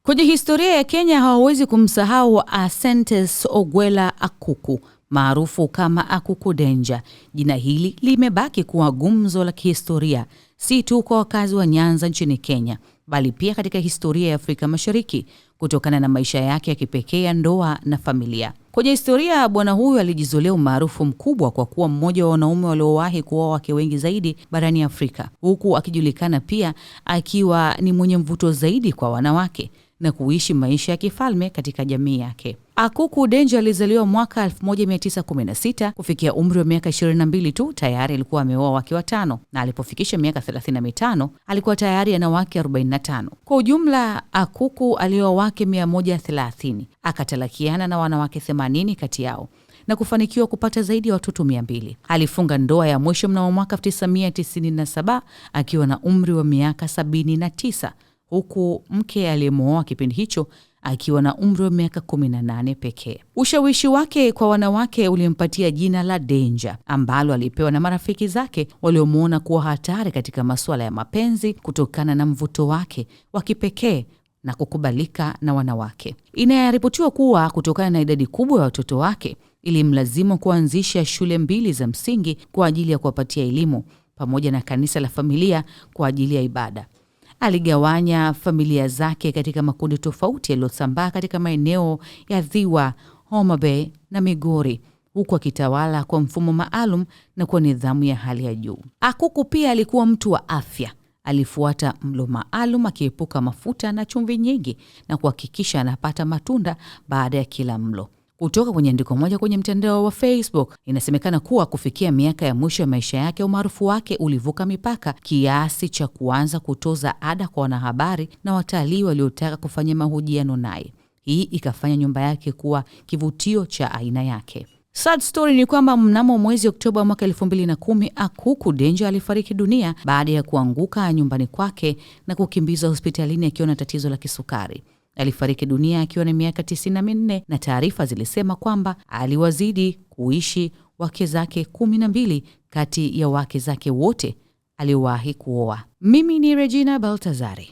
Kwenye historia ya Kenya hawawezi kumsahau Asentes Ogwela Akuku, maarufu kama Akuku Danger. Jina hili limebaki kuwa gumzo la kihistoria, si tu kwa wakazi wa Nyanza nchini Kenya, bali pia katika historia ya Afrika Mashariki kutokana na maisha yake ya kipekee ya ndoa na familia. Kwenye historia, bwana huyu alijizolea umaarufu mkubwa kwa kuwa mmoja wa wanaume waliowahi kuoa wake wengi zaidi barani Afrika, huku akijulikana pia akiwa ni mwenye mvuto zaidi kwa wanawake na kuishi maisha ya kifalme katika jamii yake. Akuku Danger alizaliwa mwaka 1916. Kufikia umri wa miaka 22 tu tayari alikuwa ameoa wake watano, na alipofikisha miaka 35 alikuwa tayari ana wake 45. Kwa ujumla Akuku alioa wake 130, akatalakiana na wanawake 80 kati yao na kufanikiwa kupata zaidi ya watoto 200. Alifunga ndoa ya mwisho mnamo mwaka 1997 akiwa na umri wa miaka 79, huku mke aliyemwoa kipindi hicho akiwa na umri wa miaka 18 pekee. Ushawishi wake kwa wanawake ulimpatia jina la Danger, ambalo alipewa na marafiki zake waliomuona kuwa hatari katika masuala ya mapenzi kutokana na mvuto wake wa kipekee na kukubalika na wanawake. Inaripotiwa kuwa kutokana na idadi kubwa ya watoto wake ilimlazimu kuanzisha shule 2 za msingi kwa ajili ya kuwapatia elimu pamoja na kanisa la familia kwa ajili ya ibada. Aligawanya familia zake katika makundi tofauti yaliyosambaa katika maeneo ya Thiwa, Homa Bay na Migori, huku akitawala kwa mfumo maalum na kwa nidhamu ya hali ya juu. Akuku pia alikuwa mtu wa afya. Alifuata mlo maalum, akiepuka mafuta na chumvi nyingi na kuhakikisha anapata matunda baada ya kila mlo. Kutoka kwenye andiko moja kwenye mtandao wa Facebook, inasemekana kuwa kufikia miaka ya mwisho ya maisha yake, umaarufu wake ulivuka mipaka kiasi cha kuanza kutoza ada kwa wanahabari na watalii waliotaka kufanya mahojiano naye. Hii ikafanya nyumba yake kuwa kivutio cha aina yake. Sad story ni kwamba mnamo mwezi Oktoba mwaka 2010 Akuku Danger alifariki dunia baada ya kuanguka nyumbani kwake na kukimbizwa hospitalini akiwa na tatizo la kisukari. Alifariki dunia akiwa na miaka 94 na taarifa zilisema kwamba aliwazidi kuishi wake zake 12 kati ya wake zake wote aliowahi kuoa. Mimi ni Regina Baltazari.